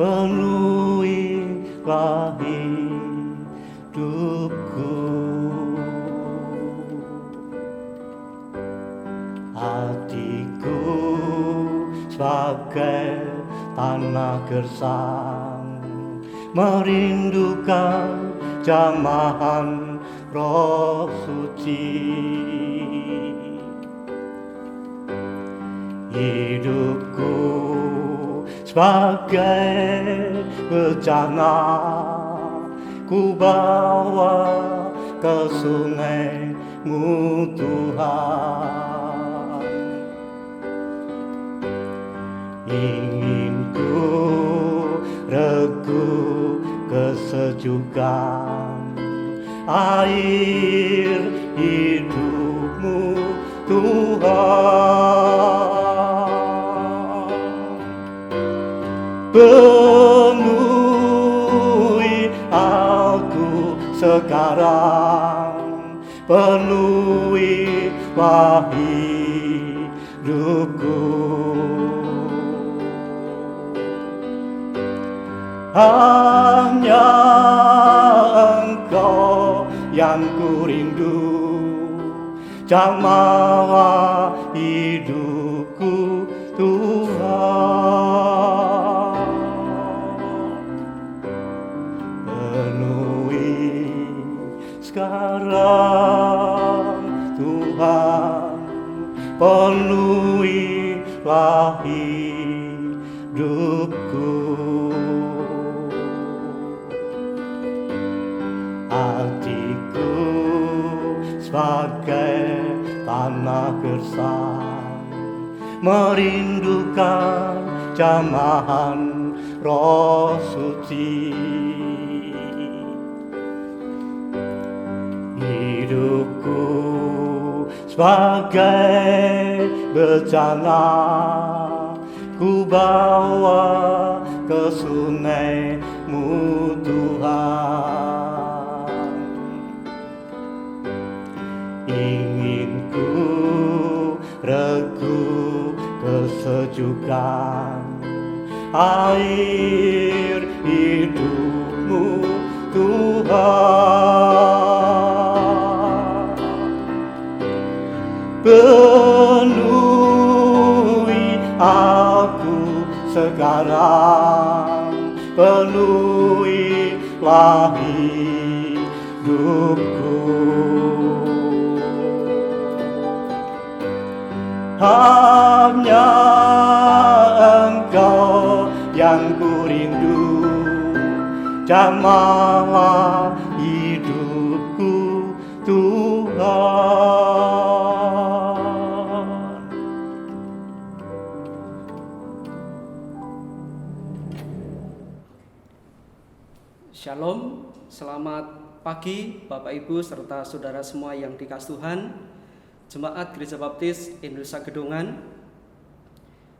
penuhilah hidupku. Hatiku sebagai tanah gersang, merindukan jamahan Roh Suci. Hidupku sebagai bejana, ku bawa ke sungai-Mu Tuhan. Ingin ku regu kesejukan air hidup-Mu Tuhan. Penuhi aku sekarang, penuhilah hidupku. Hanya Engkau yang ku rindu, jamaah hidupku Tuhan. Penuhi sekarang Tuhan, penuhilah hidupku. Hatiku sebagai tanah gersang, merindukan jamahan Roh Suci. Hidupku sebagai bejana, ku bawa ke sungai-Mu Tuhan. Ingin ku regu kesejukan air hidup-Mu Tuhan. Penuhi aku sekarang, penuhilah hidupku. Hanya Engkau yang ku rindu, jamaah hidupku Tuhan. Shalom, selamat pagi Bapak Ibu serta saudara semua yang dikasihi Tuhan. Jemaat Gereja Baptis Indonesia Gedongan,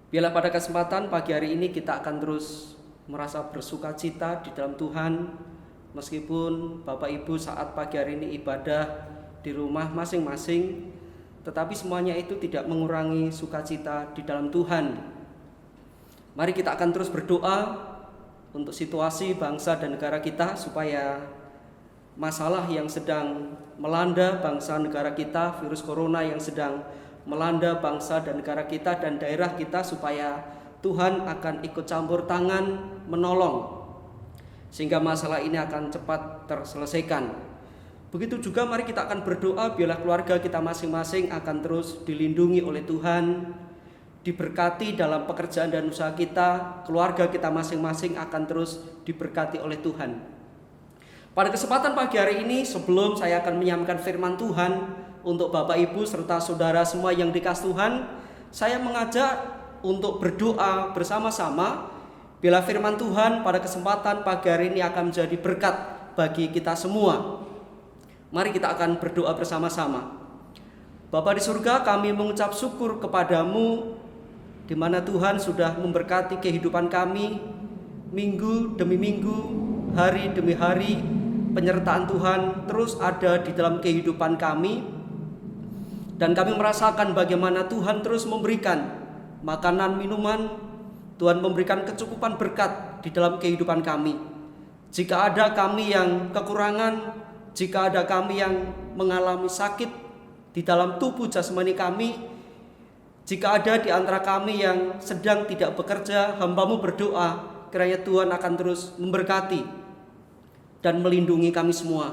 biarlah pada kesempatan pagi hari ini kita akan terus merasa bersuka cita di dalam Tuhan, meskipun Bapak Ibu saat pagi hari ini ibadah di rumah masing-masing, tetapi semuanya itu tidak mengurangi sukacita di dalam Tuhan. Mari kita akan terus berdoa untuk situasi bangsa dan negara kita, supaya masalah yang sedang melanda bangsa negara kita, virus corona yang sedang melanda bangsa dan negara kita dan daerah kita, supaya Tuhan akan ikut campur tangan menolong, sehingga masalah ini akan cepat terselesaikan. Begitu juga mari kita akan berdoa biarlah keluarga kita masing-masing akan terus dilindungi oleh Tuhan, diberkati dalam pekerjaan dan usaha kita, keluarga kita masing-masing akan terus diberkati oleh Tuhan. Pada kesempatan pagi hari ini, sebelum saya akan menyampaikan firman Tuhan untuk Bapak Ibu serta saudara semua yang dikasihi Tuhan, saya mengajak untuk berdoa bersama-sama bila firman Tuhan pada kesempatan pagi hari ini akan menjadi berkat bagi kita semua. Mari kita akan berdoa bersama-sama. Bapa di surga, kami mengucap syukur kepadamu di mana Tuhan sudah memberkati kehidupan kami minggu demi minggu, hari demi hari. Penyertaan Tuhan terus ada di dalam kehidupan kami, dan kami merasakan bagaimana Tuhan terus memberikan makanan, minuman. Tuhan memberikan kecukupan berkat di dalam kehidupan kami. Jika ada kami yang kekurangan, jika ada kami yang mengalami sakit di dalam tubuh jasmani kami, jika ada di antara kami yang sedang tidak bekerja, hamba-Mu berdoa, kiranya Tuhan akan terus memberkati dan melindungi kami semua.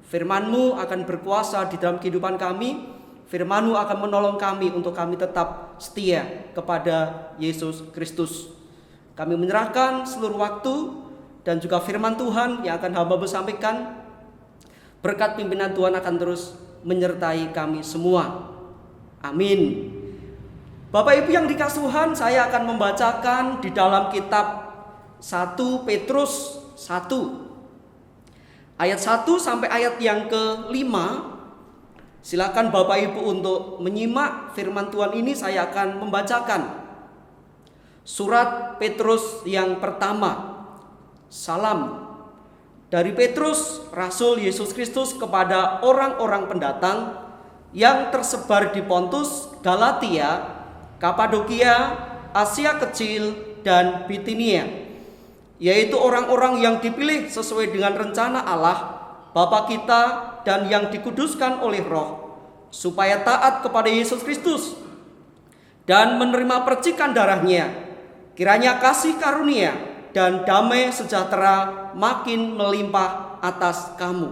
Firman-Mu akan berkuasa di dalam kehidupan kami. Firman-Mu akan menolong kami untuk kami tetap setia kepada Yesus Kristus. Kami menyerahkan seluruh waktu dan juga firman Tuhan yang akan hamba-Mu sampaikan. Berkat pimpinan Tuhan akan terus menyertai kami semua. Amin. Bapak Ibu yang dikasihi Tuhan, saya akan membacakan di dalam kitab 1 Petrus 1 ayat 1 sampai ayat yang ke-5. Silakan Bapak Ibu untuk menyimak firman Tuhan ini. Saya akan membacakan surat Petrus yang pertama. Salam dari Petrus, Rasul Yesus Kristus, kepada orang-orang pendatang yang tersebar di Pontus, Galatia, Kapadokia, Asia Kecil, dan Bitinia, yaitu orang-orang yang dipilih sesuai dengan rencana Allah Bapa kita dan yang dikuduskan oleh Roh, supaya taat kepada Yesus Kristus dan menerima percikan darahnya. Kiranya kasih karunia dan damai sejahtera makin melimpah atas kamu.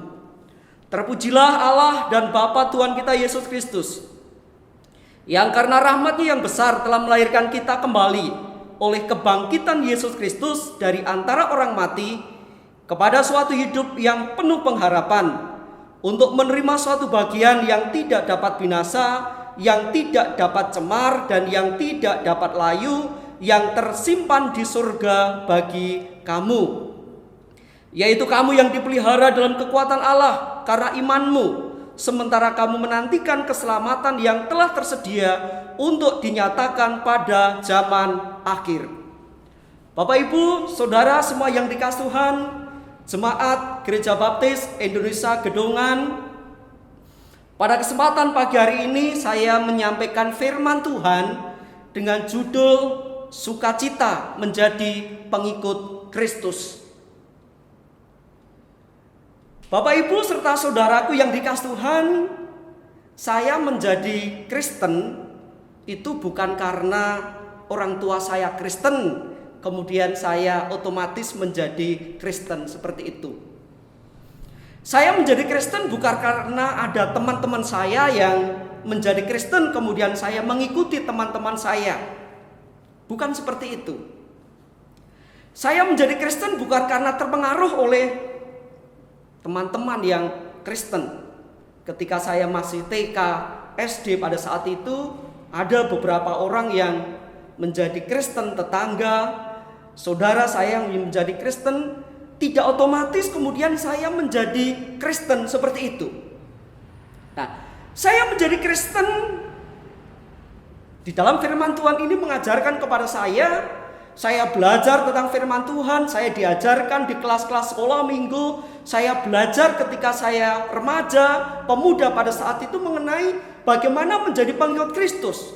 Terpujilah Allah dan Bapa Tuhan kita Yesus Kristus, yang karena rahmat-Nya yang besar telah melahirkan kita kembali oleh kebangkitan Yesus Kristus dari antara orang mati kepada suatu hidup yang penuh pengharapan, untuk menerima suatu bagian yang tidak dapat binasa, yang tidak dapat cemar, dan yang tidak dapat layu, yang tersimpan di surga bagi kamu, yaitu kamu yang dipelihara dalam kekuatan Allah karena imanmu, sementara kamu menantikan keselamatan yang telah tersedia untuk dinyatakan pada zaman akhir. Bapak Ibu, Saudara semua yang dikasihi Tuhan, Jemaat Gereja Baptis Indonesia Gedongan, pada kesempatan pagi hari ini saya menyampaikan firman Tuhan dengan judul Sukacita menjadi pengikut Kristus. Bapak Ibu serta saudaraku yang dikasihi Tuhan, saya menjadi Kristen itu bukan karena orang tua saya Kristen, kemudian saya otomatis menjadi Kristen seperti itu. Saya menjadi Kristen bukan karena ada teman-teman saya yang menjadi Kristen, kemudian saya mengikuti teman-teman saya. Bukan seperti itu. Saya menjadi Kristen bukan karena terpengaruh oleh teman-teman yang Kristen. Ketika saya masih TK, SD pada saat itu, ada beberapa orang yang menjadi Kristen, tetangga, saudara saya yang menjadi Kristen, tidak otomatis kemudian saya menjadi Kristen seperti itu. Nah, saya menjadi Kristen di dalam firman Tuhan ini mengajarkan kepada saya belajar tentang firman Tuhan, saya diajarkan di kelas-kelas sekolah minggu, saya belajar ketika saya remaja, pemuda pada saat itu mengenai bagaimana menjadi pengikut Kristus.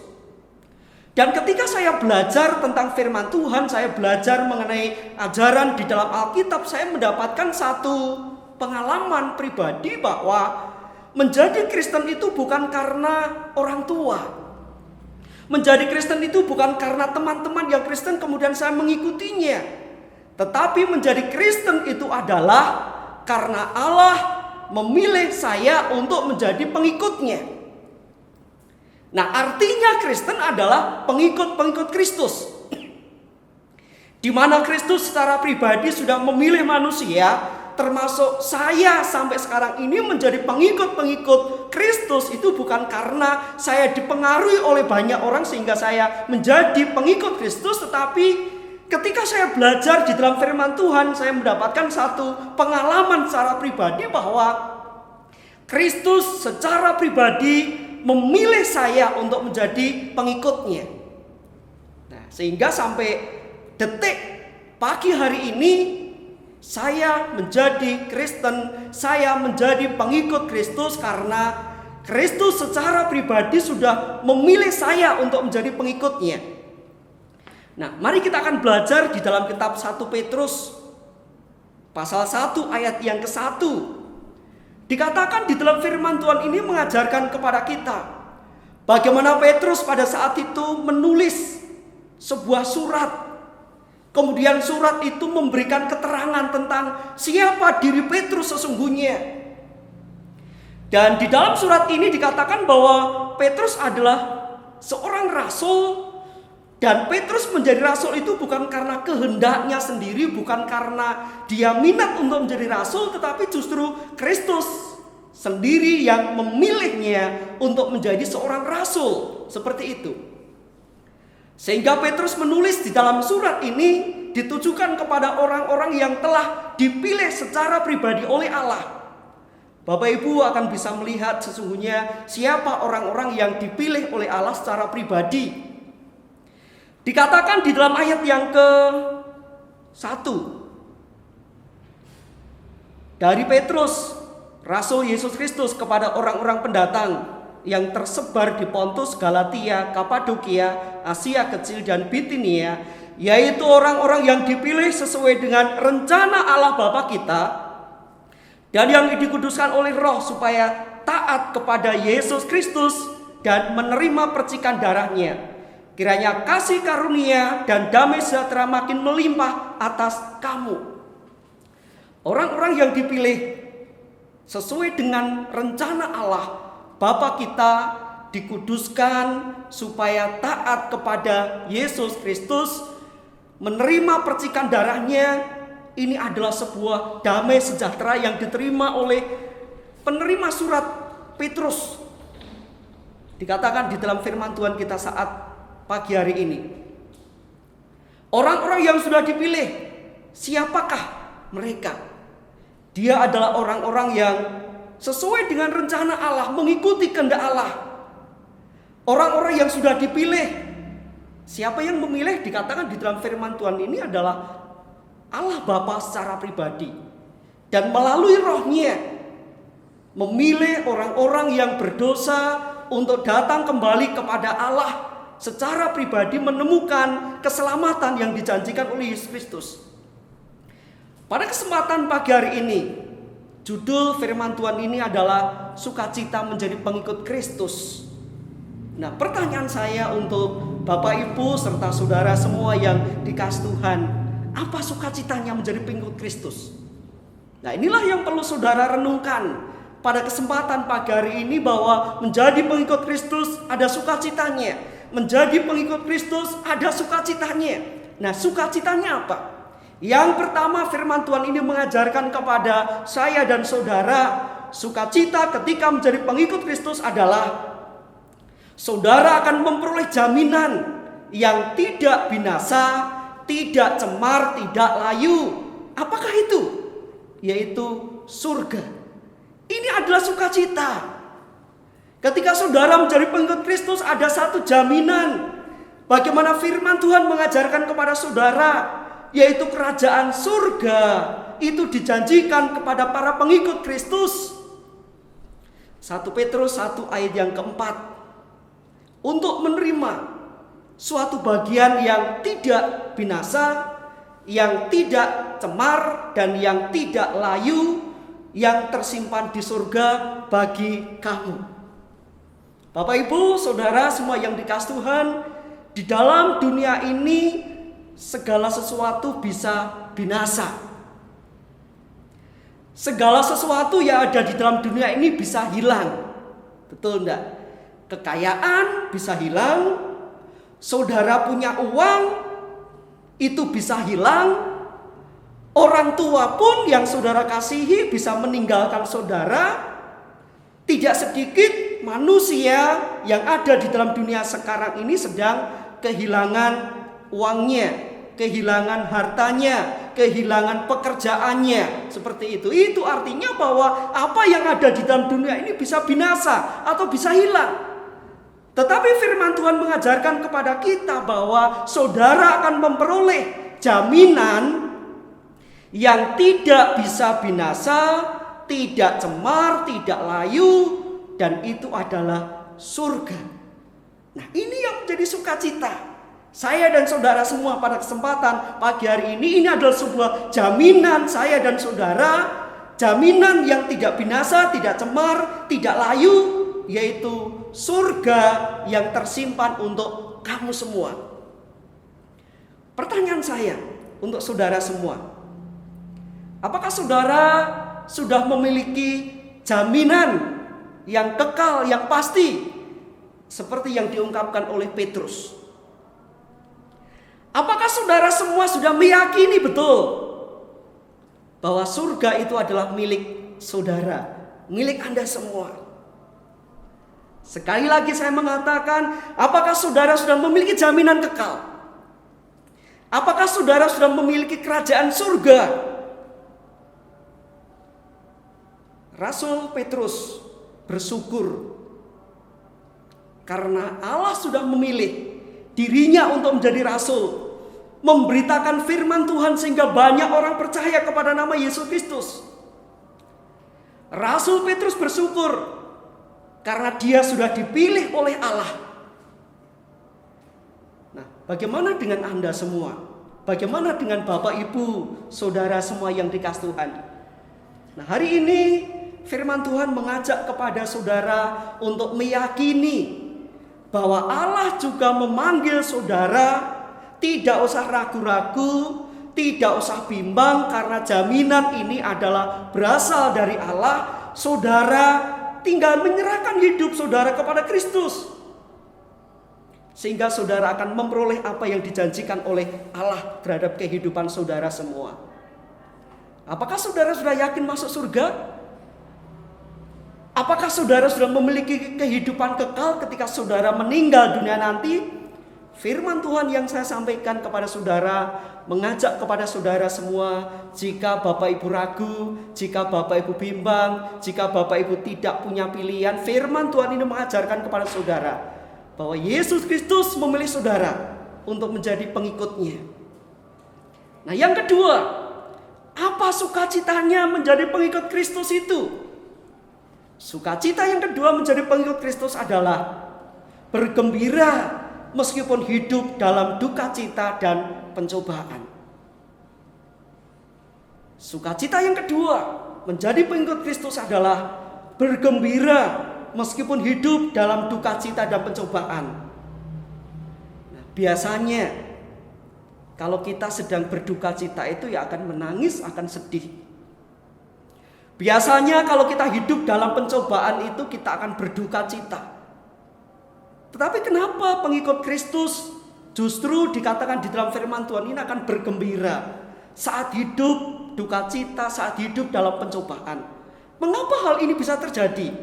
Dan ketika saya belajar tentang firman Tuhan, saya belajar mengenai ajaran di dalam Alkitab, saya mendapatkan satu pengalaman pribadi bahwa menjadi Kristen itu bukan karena orang tua. Menjadi Kristen itu bukan karena teman-teman yang Kristen kemudian saya mengikutinya. Tetapi menjadi Kristen itu adalah karena Allah memilih saya untuk menjadi pengikutnya. Nah, artinya Kristen adalah pengikut-pengikut Kristus. Di mana Kristus secara pribadi sudah memilih manusia, termasuk saya sampai sekarang ini menjadi pengikut-pengikut Kristus itu bukan karena saya dipengaruhi oleh banyak orang sehingga saya menjadi pengikut Kristus, tetapi ketika saya belajar di dalam firman Tuhan, saya mendapatkan satu pengalaman secara pribadi bahwa Kristus secara pribadi memilih saya untuk menjadi pengikutnya. Nah, sehingga sampai detik pagi hari ini saya menjadi Kristen, saya menjadi pengikut Kristus karena Kristus secara pribadi sudah memilih saya untuk menjadi pengikutnya. Nah, mari kita akan belajar di dalam kitab 1 Petrus pasal 1 ayat yang ke-1. Dikatakan di dalam firman Tuhan ini mengajarkan kepada kita bagaimana Petrus pada saat itu menulis sebuah surat. Kemudian surat itu memberikan keterangan tentang siapa diri Petrus sesungguhnya. Dan di dalam surat ini dikatakan bahwa Petrus adalah seorang rasul. Dan Petrus menjadi rasul itu bukan karena kehendaknya sendiri, bukan karena dia minat untuk menjadi rasul, tetapi justru Kristus sendiri yang memilihnya untuk menjadi seorang rasul. Seperti itu. Sehingga Petrus menulis di dalam surat ini ditujukan kepada orang-orang yang telah dipilih secara pribadi oleh Allah. Bapak Ibu akan bisa melihat sesungguhnya siapa orang-orang yang dipilih oleh Allah secara pribadi. Dikatakan di dalam ayat yang ke-1 dari Petrus, Rasul Yesus Kristus kepada orang-orang pendatang yang tersebar di Pontus, Galatia, Kapadokia, Asia Kecil dan Bitinia, yaitu orang-orang yang dipilih sesuai dengan rencana Allah Bapa kita dan yang dikuduskan oleh Roh supaya taat kepada Yesus Kristus dan menerima percikan darahnya. Kiranya kasih karunia dan damai sejahtera makin melimpah atas kamu. Orang-orang yang dipilih sesuai dengan rencana Allah Bapa kita dikuduskan supaya taat kepada Yesus Kristus, menerima percikan darahnya. Ini adalah sebuah damai sejahtera yang diterima oleh penerima surat Petrus. Dikatakan di dalam firman Tuhan kita saat pagi hari ini, orang-orang yang sudah dipilih, siapakah mereka? Dia adalah orang-orang yang sesuai dengan rencana Allah, mengikuti kehendak Allah. Orang-orang yang sudah dipilih. Siapa yang memilih? Dikatakan di dalam firman Tuhan ini adalah Allah Bapa secara pribadi. Dan melalui Roh-Nya memilih orang-orang yang berdosa untuk datang kembali kepada Allah, secara pribadi menemukan keselamatan yang dijanjikan oleh Yesus Kristus. Pada kesempatan pagi hari ini, judul firman Tuhan ini adalah sukacita menjadi pengikut Kristus. Nah, pertanyaan saya untuk Bapak Ibu serta saudara semua yang dikasih Tuhan, apa sukacitanya menjadi pengikut Kristus? Nah, inilah yang perlu saudara renungkan pada kesempatan pagi hari ini, bahwa menjadi pengikut Kristus ada sukacitanya. Menjadi pengikut Kristus ada sukacitanya. Nah, sukacitanya apa? Yang pertama, firman Tuhan ini mengajarkan kepada saya dan saudara, sukacita ketika menjadi pengikut Kristus adalah saudara akan memperoleh jaminan yang tidak binasa, tidak cemar, tidak layu. Apakah itu? Yaitu surga. Ini adalah sukacita. Ketika saudara menjadi pengikut Kristus, ada satu jaminan bagaimana firman Tuhan mengajarkan kepada saudara, yaitu kerajaan surga itu dijanjikan kepada para pengikut Kristus. 1 Petrus 1 ayat yang keempat, untuk menerima suatu bagian yang tidak binasa, yang tidak cemar dan yang tidak layu, yang tersimpan di surga bagi kamu. Bapak Ibu, saudara semua yang dikasih Tuhan, di dalam dunia ini segala sesuatu bisa binasa. Segala sesuatu yang ada di dalam dunia ini bisa hilang. Betul enggak? Kekayaan bisa hilang, saudara punya uang itu bisa hilang, orang tua pun yang saudara kasihi bisa meninggalkan saudara. Tidak sedikit manusia yang ada di dalam dunia sekarang ini sedang kehilangan uangnya, kehilangan hartanya, kehilangan pekerjaannya. Seperti itu. Itu artinya bahwa apa yang ada di dalam dunia ini bisa binasa atau bisa hilang. Tetapi firman Tuhan mengajarkan kepada kita bahwa saudara akan memperoleh jaminan yang tidak bisa binasa, tidak cemar, tidak layu, dan itu adalah surga. Nah, ini yang menjadi sukacita. Saya dan saudara semua pada kesempatan pagi hari ini adalah sebuah jaminan saya dan saudara, jaminan yang tidak binasa, tidak cemar, tidak layu, yaitu surga yang tersimpan untuk kamu semua. Pertanyaan saya untuk saudara semua, apakah saudara sudah memiliki jaminan yang kekal, yang pasti, seperti yang diungkapkan oleh Petrus? Apakah saudara semua sudah meyakini betul bahwa surga itu adalah milik saudara, milik Anda semua? Sekali lagi saya mengatakan, apakah saudara sudah memiliki jaminan kekal? Apakah saudara sudah memiliki kerajaan surga? Rasul Petrus bersyukur karena Allah sudah memilih dirinya untuk menjadi rasul, memberitakan firman Tuhan sehingga banyak orang percaya kepada nama Yesus Kristus. Rasul Petrus bersyukur karena dia sudah dipilih oleh Allah. Nah, bagaimana dengan Anda semua? Bagaimana dengan Bapak, Ibu, saudara semua yang dikasihi Tuhan? Nah, hari ini firman Tuhan mengajak kepada saudara untuk meyakini bahwa Allah juga memanggil saudara. Tidak usah ragu-ragu, tidak usah bimbang, karena jaminan ini adalah berasal dari Allah. Saudara tinggal menyerahkan hidup saudara kepada Kristus, sehingga saudara akan memperoleh apa yang dijanjikan oleh Allah terhadap kehidupan saudara semua. Apakah saudara sudah yakin masuk surga? Apakah saudara sudah memiliki kehidupan kekal ketika saudara meninggal dunia nanti? Firman Tuhan yang saya sampaikan kepada saudara mengajak kepada saudara semua, jika Bapak Ibu ragu, jika Bapak Ibu bimbang, jika Bapak Ibu tidak punya pilihan, firman Tuhan ini mengajarkan kepada saudara bahwa Yesus Kristus memilih saudara untuk menjadi pengikutnya. Nah, yang kedua, apa sukacitanya menjadi pengikut Kristus itu? Sukacita yang kedua menjadi pengikut Kristus adalah bergembira meskipun hidup dalam duka cita dan pencobaan. Sukacita yang kedua menjadi pengikut Kristus adalah bergembira meskipun hidup dalam duka cita dan pencobaan. Nah, biasanya kalau kita sedang berduka cita itu ya akan menangis, akan sedih. Biasanya kalau kita hidup dalam pencobaan itu kita akan berduka cita. Tetapi kenapa pengikut Kristus justru dikatakan di dalam firman Tuhan ini akan bergembira saat hidup duka cita, saat hidup dalam pencobaan? Mengapa hal ini bisa terjadi?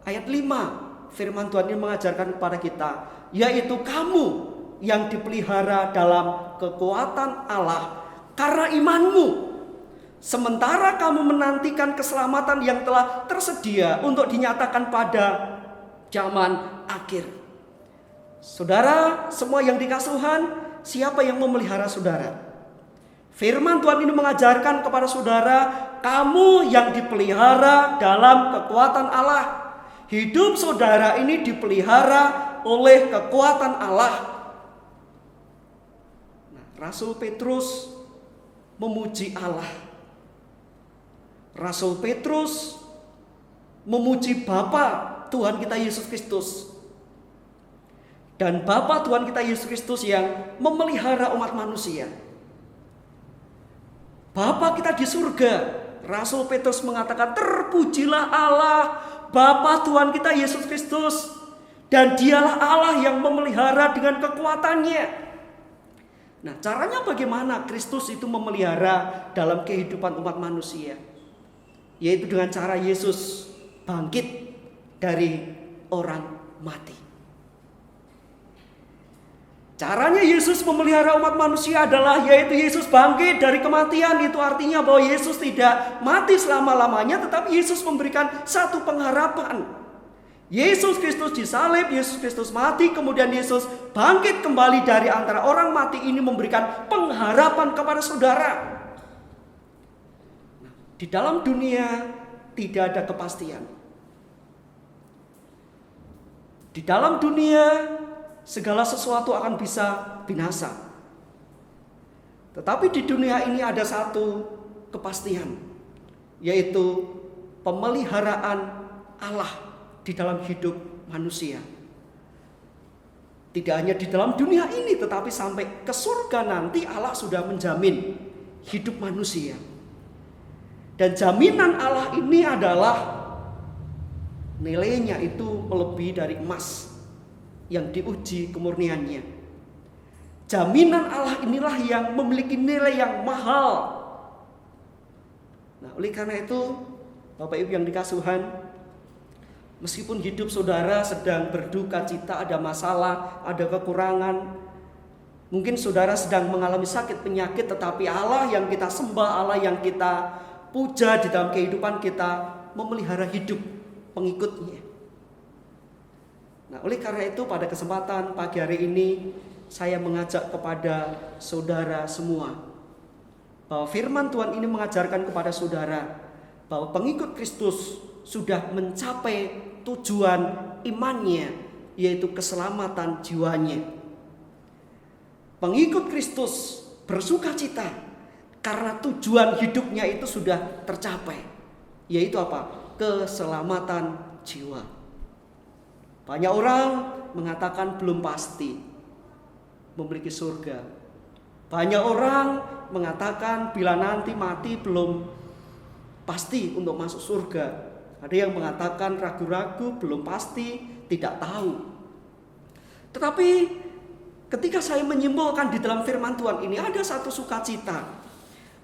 Ayat 5 firman Tuhan ini mengajarkan kepada kita, yaitu kamu yang dipelihara dalam kekuatan Allah karena imanmu. Sementara kamu menantikan keselamatan yang telah tersedia untuk dinyatakan pada zaman akhir. Saudara, semua yang dikasihi Tuhan, siapa yang memelihara saudara? Firman Tuhan ini mengajarkan kepada saudara, kamu yang dipelihara dalam kekuatan Allah. Hidup saudara ini dipelihara oleh kekuatan Allah. Nah, Rasul Petrus memuji Allah. Rasul Petrus memuji Bapa Tuhan kita Yesus Kristus. Dan Bapa Tuhan kita Yesus Kristus yang memelihara umat manusia. Bapa kita di surga. Rasul Petrus mengatakan, terpujilah Allah, Bapa Tuhan kita Yesus Kristus, dan dialah Allah yang memelihara dengan kekuatannya. Nah, caranya bagaimana Kristus itu memelihara dalam kehidupan umat manusia? Yaitu dengan cara Yesus bangkit dari orang mati. Caranya Yesus memelihara umat manusia adalah yaitu Yesus bangkit dari kematian. Itu artinya bahwa Yesus tidak mati selama-lamanya, tetapi Yesus memberikan satu pengharapan. Yesus Kristus disalib, Yesus Kristus mati, kemudian Yesus bangkit kembali dari antara orang mati. Ini memberikan pengharapan kepada saudara. Di dalam dunia tidak ada kepastian. Di dalam dunia segala sesuatu akan bisa binasa. Tetapi di dunia ini ada satu kepastian, yaitu pemeliharaan Allah di dalam hidup manusia. Tidak hanya di dalam dunia ini, tetapi sampai ke surga nanti Allah sudah menjamin hidup manusia. Dan jaminan Allah ini adalah nilainya itu melebihi dari emas yang diuji kemurniannya. Jaminan Allah inilah yang memiliki nilai yang mahal. Nah, oleh karena itu, Bapak Ibu yang dikasihi Tuhan, meskipun hidup saudara sedang berduka cita, ada masalah, ada kekurangan, mungkin saudara sedang mengalami sakit penyakit, tetapi Allah yang kita sembah, Allah yang kita puja di dalam kehidupan kita, memelihara hidup pengikutnya. Nah, oleh karena itu pada kesempatan pagi hari ini saya mengajak kepada saudara semua bahwa firman Tuhan ini mengajarkan kepada saudara bahwa pengikut Kristus sudah mencapai tujuan imannya, yaitu keselamatan jiwanya. Pengikut Kristus bersuka cita karena tujuan hidupnya itu sudah tercapai, yaitu apa? Keselamatan jiwa. Banyak orang mengatakan belum pasti memiliki surga. Banyak orang mengatakan bila nanti mati belum pasti untuk masuk surga. Ada yang mengatakan ragu-ragu, belum pasti, tidak tahu. Tetapi ketika saya menyimpulkan di dalam firman Tuhan ini ada satu sukacita.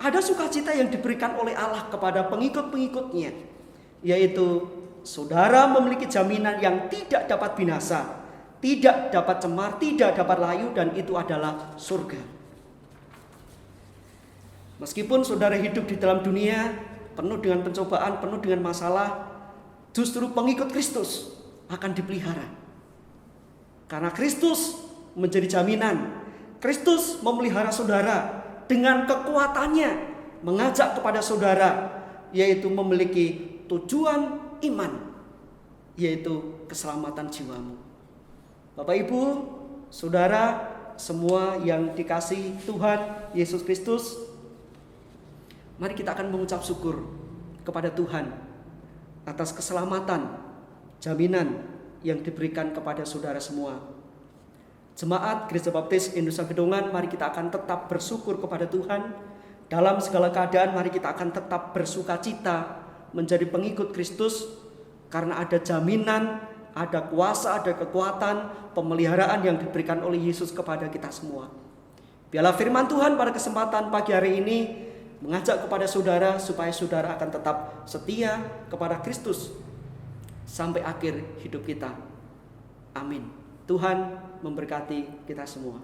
Ada sukacita yang diberikan oleh Allah kepada pengikut-pengikutnya, yaitu saudara memiliki jaminan yang tidak dapat binasa, tidak dapat cemar, tidak dapat layu, dan itu adalah surga. Meskipun saudara hidup di dalam dunia penuh dengan pencobaan, penuh dengan masalah, justru pengikut Kristus akan dipelihara. Karena Kristus menjadi jaminan. Kristus memelihara saudara dengan kekuatannya, mengajak kepada saudara, yaitu memiliki tujuan iman, yaitu keselamatan jiwamu. Bapak Ibu, saudara semua yang dikasihi Tuhan Yesus Kristus, mari kita akan mengucap syukur kepada Tuhan atas keselamatan, jaminan yang diberikan kepada saudara semua. Jemaat Gereja Baptis Indonesia Gedongan, mari kita akan tetap bersyukur kepada Tuhan. Dalam segala keadaan mari kita akan tetap bersuka cita menjadi pengikut Kristus, karena ada jaminan, ada kuasa, ada kekuatan, pemeliharaan yang diberikan oleh Yesus kepada kita semua. Biarlah firman Tuhan pada kesempatan pagi hari ini mengajak kepada saudara supaya saudara akan tetap setia kepada Kristus sampai akhir hidup kita. Amin. Tuhan memberkati kita semua.